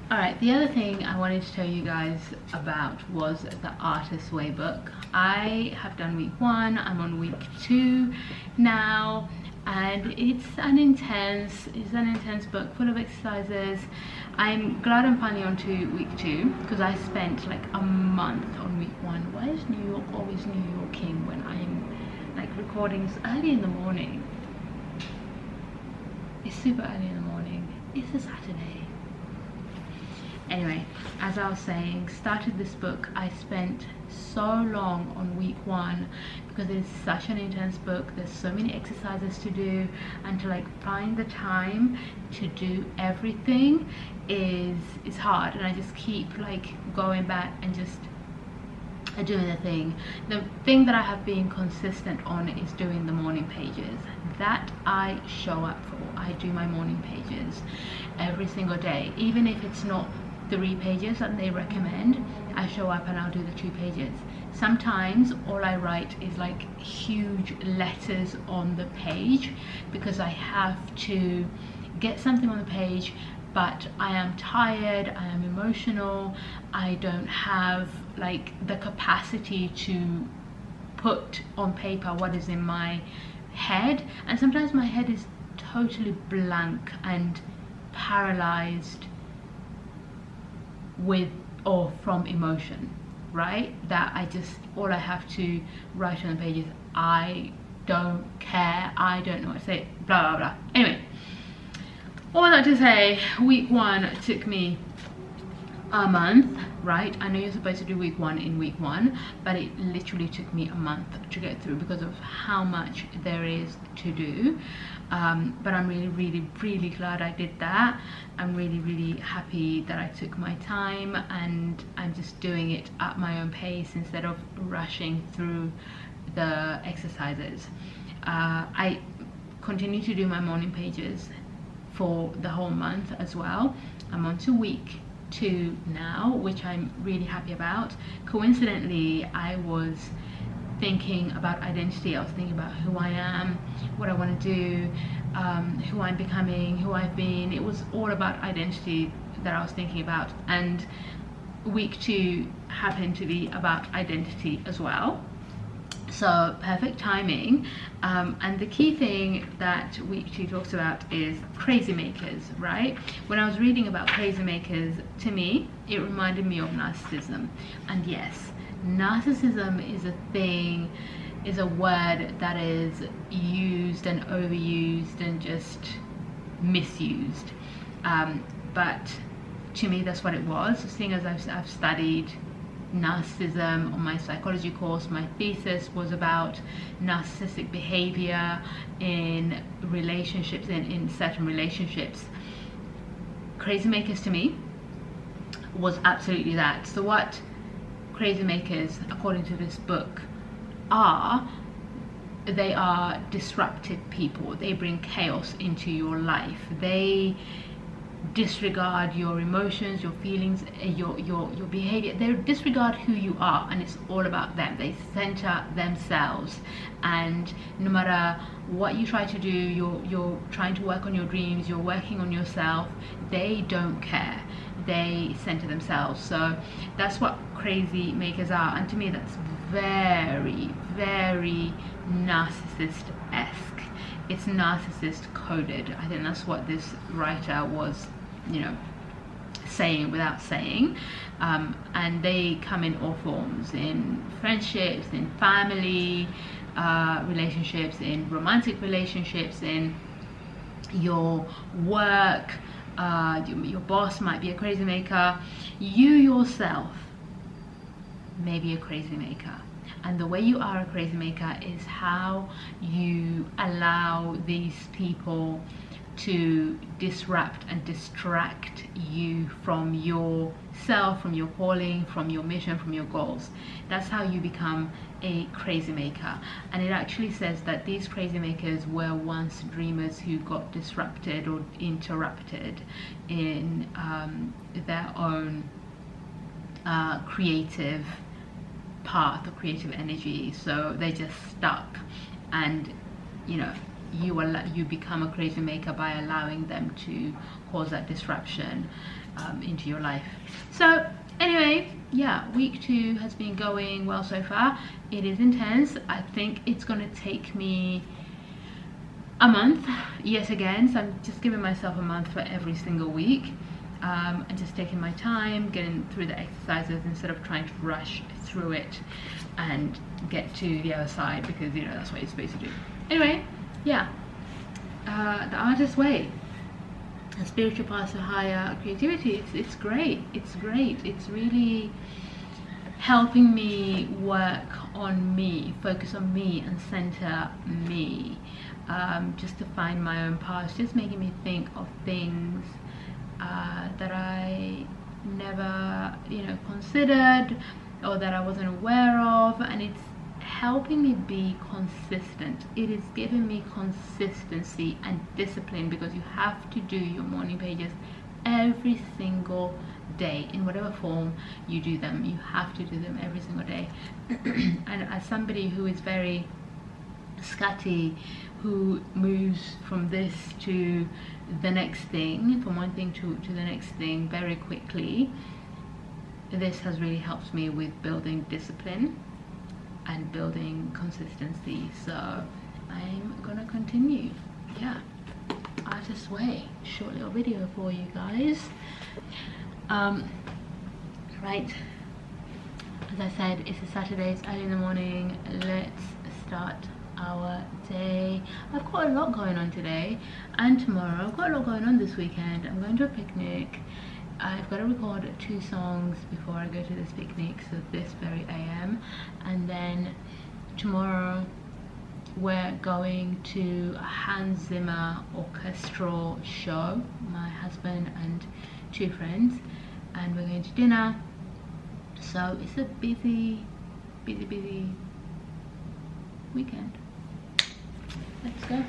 Alright, the other thing I wanted to tell you guys about was the Artist's Way book. I have done week 1, I'm on week 2 now, and it's an intense book full of exercises. I'm glad I'm finally on to week 2 because I spent like a month on week 1. Why is New York always New Yorking when I'm like recording early in the morning? It's super early in the morning. It's a Saturday. Anyway, as I was saying, started this book. I spent so long on week 1 because it's such an intense book. There's so many exercises to do, and to like find the time to do everything is hard. And I just keep like going back and just doing the thing. The thing that I have been consistent on is doing the morning pages. That I show up for. I do my morning pages every single day, even if it's not 3 pages that they recommend. I show up and I'll do the 2 pages. Sometimes all I write is like huge letters on the page because I have to get something on the page, but I am tired, I am emotional, I don't have like the capacity to put on paper what is in my head. And sometimes my head is totally blank and paralyzed with or from emotion, right? That I just, all I have to write on the page is I don't care, I don't know what to say, blah blah blah. Anyway, all that to say, week 1 took me a month, right? I know you're supposed to do week 1 in week 1, but it literally took me a month to get through because of how much there is to do. But I'm really glad I did that. I'm really happy that I took my time, and I'm just doing it at my own pace instead of rushing through the exercises. I continue to do my morning pages for the whole month as well. I'm on to week 2 now, which I'm really happy about. Coincidentally, I was thinking about identity. I was thinking about who I am, what I want to do, who I'm becoming, who I've been. It was all about identity that I was thinking about, and week 2 happened to be about identity as well. So perfect timing. And the key thing that week 2 talks about is crazy makers, right? When I was reading about crazy makers, to me it reminded me of narcissism. And yes, narcissism is a thing, is a word that is used and overused and just misused, but to me that's what it was. Seeing as I've studied narcissism on my psychology course, my thesis was about narcissistic behavior in relationships, in certain relationships. Crazy makers to me was absolutely that. So what crazy makers, according to this book, are, they are disruptive people. They bring chaos into your life. They disregard your emotions, your feelings, your behavior. They disregard who you are, and it's all about them. They center themselves, and no matter what you try to do, you're trying to work on your dreams, you're working on yourself, they don't care. They center themselves. So that's what crazy makers are, and to me that's very narcissist-esque. It's narcissist coded. I think that's what this writer was, you know, saying without saying. And they come in all forms, in friendships, in family relationships, in romantic relationships, in your work. Your boss might be a crazy maker. You yourself may be a crazy maker. And the way you are a crazy maker is how you allow these people to disrupt and distract you from yourself, from your calling, from your mission, from your goals. That's how you become a crazy maker. And it actually says that these crazy makers were once dreamers who got disrupted or interrupted in their own creative path or creative energy. So they just stuck, and you know, you become a crazy maker by allowing them to cause that disruption. into your life. So anyway, yeah, week 2 has been going well so far. It is intense. I think it's gonna take me a month yet again, so I'm just giving myself a month for every single week, and just taking my time, getting through the exercises instead of trying to rush through it and get to the other side, because you know that's what you're supposed to do. Anyway, yeah, the artist's way, a spiritual path to higher creativity. It's great. It's great. It's really helping me work on me, focus on me, and center me. Just to find my own path, just making me think of things that I never, considered, or that I wasn't aware of, and it's helping me be consistent. It is giving me consistency and discipline, because you have to do your morning pages every single day in whatever form you do them. You have to do them every single day. And as somebody who is very scatty, who moves from this to the next thing, from one thing to the next thing very quickly, this has really helped me with building discipline and building consistency. So I'm gonna continue. Yeah, artist's way, short little video for you guys. Right, as I said, it's a Saturday, it's early in the morning. Let's start our day. I've got a lot going on today and tomorrow. I've got a lot going on this weekend. I'm going to a picnic. I've got to record 2 songs before I go to this picnic, so this very AM. And then tomorrow we're going to a Hans Zimmer orchestral show, my husband and 2 friends, and we're going to dinner. So it's a busy weekend. Let's go.